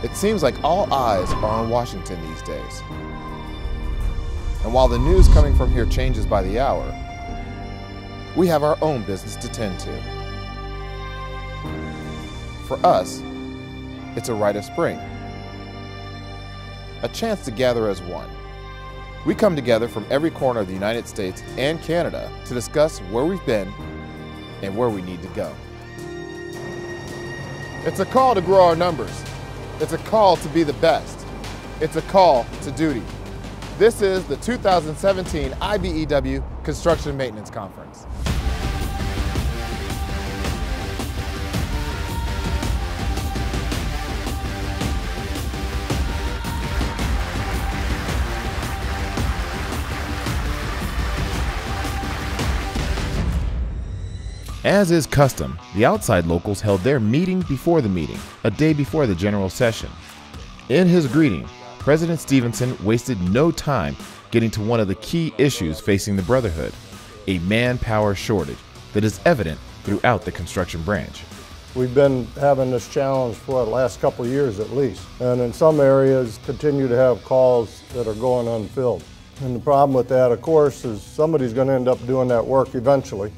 It seems like all eyes are on Washington these days. And while the news coming from here changes by the hour, we have our own business to tend to. For us, it's a rite of spring. A chance to gather as one. We come together from every corner of the United States and Canada to discuss where we've been and where we need to go. It's a call to grow our numbers. It's a call to be the best. It's a call to duty. This is the 2017 IBEW Construction Maintenance Conference. As is custom, the outside locals held their meeting before the meeting, a day before the general session. In his greeting, President Stevenson wasted no time getting to one of the key issues facing the Brotherhood, a manpower shortage that is evident throughout the construction branch. We've been having this challenge for the last couple of years at least, and in some areas continue to have calls that are going unfilled. And the problem with that, of course, is somebody's going to end up doing that work eventually.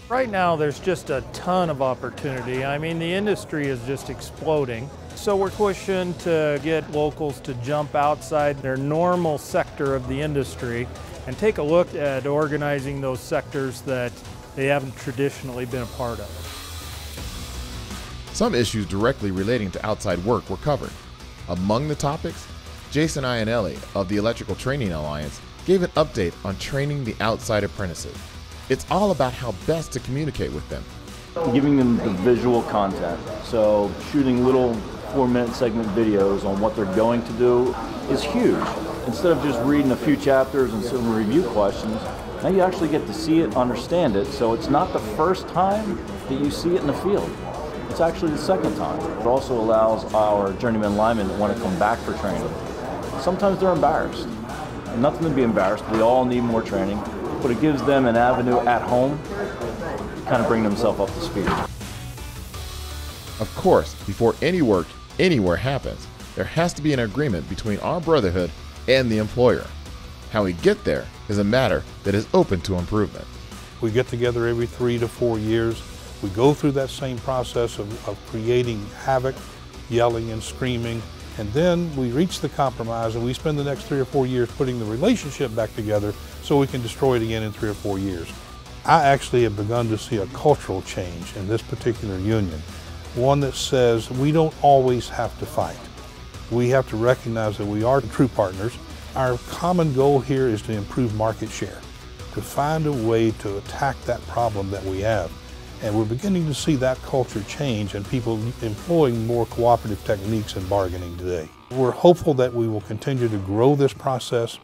Right now there's just a ton of opportunity. I mean, the industry is just exploding. So we're pushing to get locals to jump outside their normal sector of the industry and take a look at organizing those sectors that they haven't traditionally been a part of. Some issues directly relating to outside work were covered. Among the topics, Jason Iannelli of the Electrical Training Alliance gave an update on training the outside apprentices. It's all about how best to communicate with them. Giving them the visual content. So shooting little 4-minute segment videos on what they're going to do is huge. Instead of just reading a few chapters and some review questions, now you actually get to see it, understand it, so it's not the first time that you see it in the field. It's actually the second time. It also allows our journeyman linemen that want to come back for training. Sometimes they're embarrassed. And nothing to be embarrassed, we all need more training, but it gives them an avenue at home to kind of bring themselves up to speed. Of course, before any work anywhere happens, there has to be an agreement between our brotherhood and the employer. How we get there is a matter that is open to improvement. We get together every 3 to 4 years. We go through that same process of creating havoc, yelling and screaming, and then we reach the compromise and we spend the next 3 or 4 years putting the relationship back together so we can destroy it again in 3 or 4 years. I actually have begun to see a cultural change in this particular union, one that says we don't always have to fight. We have to recognize that we are true partners. Our common goal here is to improve market share, to find a way to attack that problem that we have. And we're beginning to see that culture change and people employing more cooperative techniques in bargaining today. We're hopeful that we will continue to grow this process.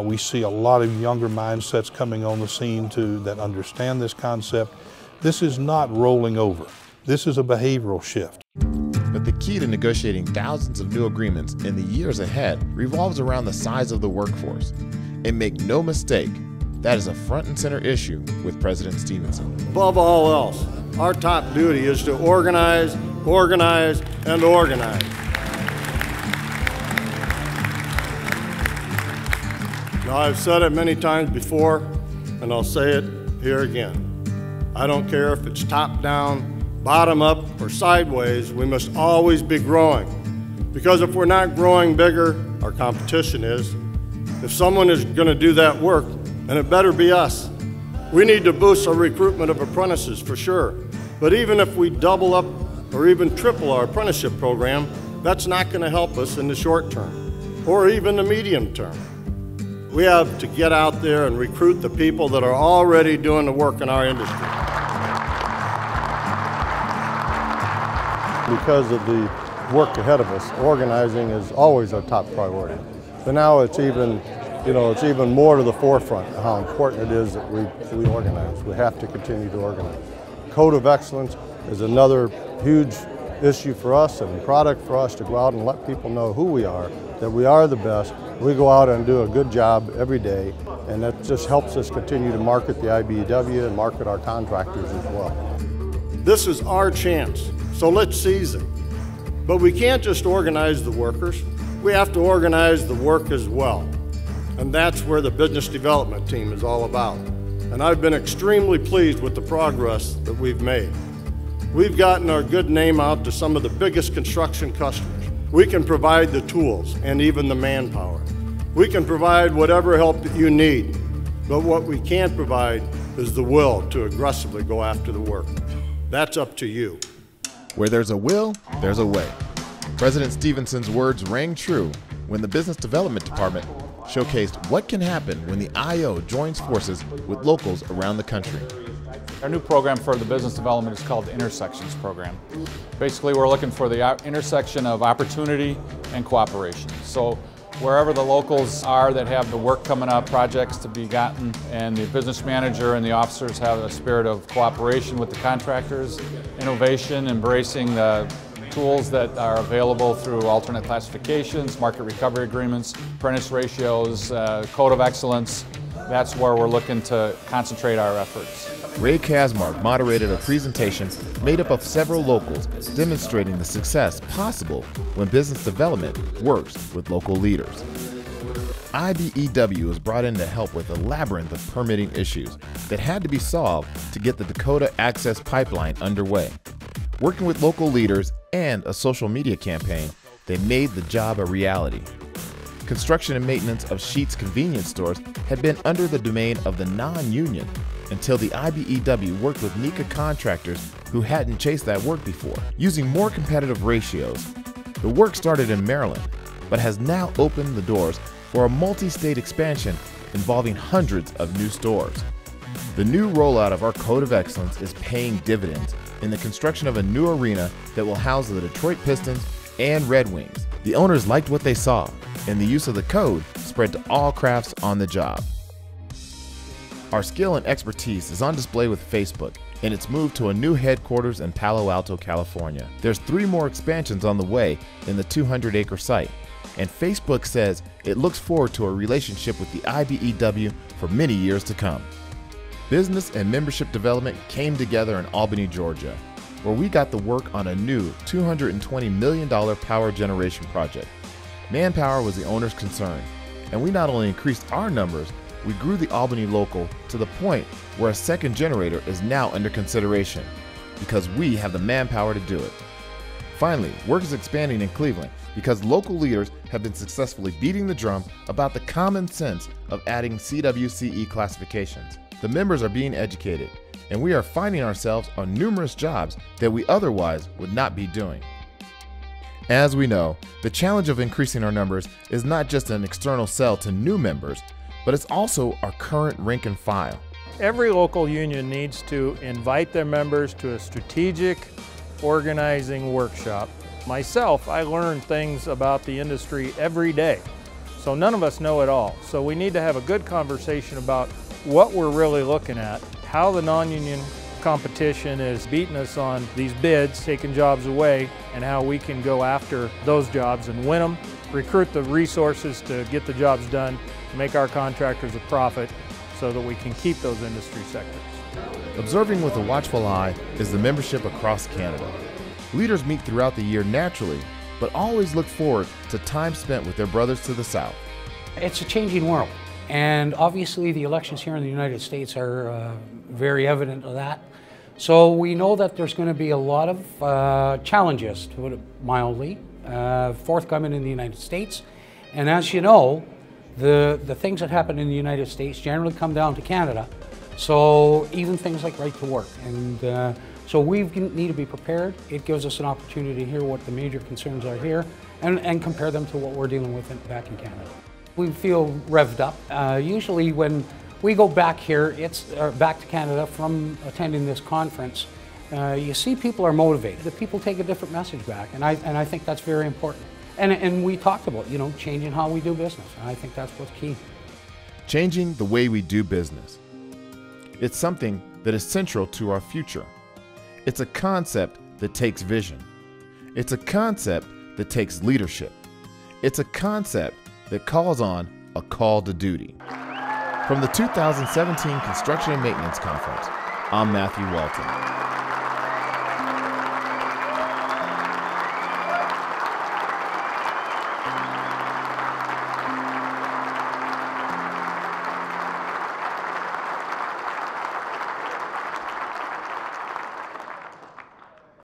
We see a lot of younger mindsets coming on the scene that understand this concept. This is not rolling over. This is a behavioral shift. But the key to negotiating thousands of new agreements in the years ahead revolves around the size of the workforce. And make no mistake, that is a front and center issue with President Stevenson. Above all else, our top duty is to organize, organize, and organize. Now, I've said it many times before, and I'll say it here again. I don't care if it's top down, bottom up, or sideways, we must always be growing. Because if we're not growing bigger, our competition is. If someone is going to do that work, then it better be us. We need to boost our recruitment of apprentices for sure. But even if we double up or even triple our apprenticeship program, that's not going to help us in the short term or even the medium term. We have to get out there and recruit the people that are already doing the work in our industry. Because of the work ahead of us, organizing is always our top priority. But now it's even more to the forefront of how important it is that we organize. We have to continue to organize. Code of excellence is another huge issue for us and product for us to go out and let people know who we are, that we are the best. We go out and do a good job every day, and that just helps us continue to market the IBEW and market our contractors as well. This is our chance, so let's seize it. But we can't just organize the workers. We have to organize the work as well. And that's where the business development team is all about. And I've been extremely pleased with the progress that we've made. We've gotten our good name out to some of the biggest construction customers. We can provide the tools and even the manpower. We can provide whatever help that you need, but what we can't provide is the will to aggressively go after the work. That's up to you. Where there's a will, there's a way. President Stevenson's words rang true when the Business Development Department showcased what can happen when the IO joins forces with locals around the country. Our new program for the business development is called the Intersections Program. Basically, we're looking for the intersection of opportunity and cooperation. So wherever the locals are that have the work coming up, projects to be gotten, and the business manager and the officers have a spirit of cooperation with the contractors, innovation, embracing the tools that are available through alternate classifications, market recovery agreements, apprentice ratios, code of excellence. That's where we're looking to concentrate our efforts. Ray Kasmark moderated a presentation made up of several locals demonstrating the success possible when business development works with local leaders. IBEW was brought in to help with a labyrinth of permitting issues that had to be solved to get the Dakota Access Pipeline underway. Working with local leaders and a social media campaign, they made the job a reality. Construction and maintenance of Sheetz convenience stores had been under the domain of the non-union until the IBEW worked with NECA contractors who hadn't chased that work before. Using more competitive ratios, the work started in Maryland, but has now opened the doors for a multi-state expansion involving hundreds of new stores. The new rollout of our Code of Excellence is paying dividends in the construction of a new arena that will house the Detroit Pistons and Red Wings. The owners liked what they saw, and the use of the code spread to all crafts on the job. Our skill and expertise is on display with Facebook, and it's moved to a new headquarters in Palo Alto, California. There's 3 more expansions on the way in the 200-acre site, and Facebook says it looks forward to a relationship with the IBEW for many years to come. Business and membership development came together in Albany, Georgia, where we got the work on a new $220 million power generation project. Manpower was the owner's concern, and we not only increased our numbers, we grew the Albany local to the point where a second generator is now under consideration because we have the manpower to do it. Finally, work is expanding in Cleveland because local leaders have been successfully beating the drum about the common sense of adding CWCE classifications. The members are being educated, and we are finding ourselves on numerous jobs that we otherwise would not be doing. As we know, the challenge of increasing our numbers is not just an external sell to new members, but it's also our current rank and file. Every local union needs to invite their members to a strategic organizing workshop. Myself, I learn things about the industry every day, so none of us know it all. So we need to have a good conversation about what we're really looking at, how the non-union competition is beating us on these bids, taking jobs away, and how we can go after those jobs and win them, recruit the resources to get the jobs done, make our contractors a profit so that we can keep those industry sectors. Observing with a watchful eye is the membership across Canada. Leaders meet throughout the year naturally, but always look forward to time spent with their brothers to the south. It's a changing world, and obviously the elections here in the United States are very evident of that. So we know that there's going to be a lot of challenges, to put it mildly, forthcoming in the United States. And as you know, the things that happen in the United States generally come down to Canada. So even things like right to work. And so we need to be prepared. It gives us an opportunity to hear what the major concerns are here and compare them to what we're dealing with back in Canada. We feel revved up. Usually when we go back here, back to Canada from attending this conference, you see people are motivated. The people take a different message back, and I think that's very important. And we talked about, changing how we do business, and I think that's what's key. Changing the way we do business. It's something that is central to our future. It's a concept that takes vision. It's a concept that takes leadership. It's a concept that calls on a call to duty. From the 2017 Construction and Maintenance Conference, I'm Matthew Walton.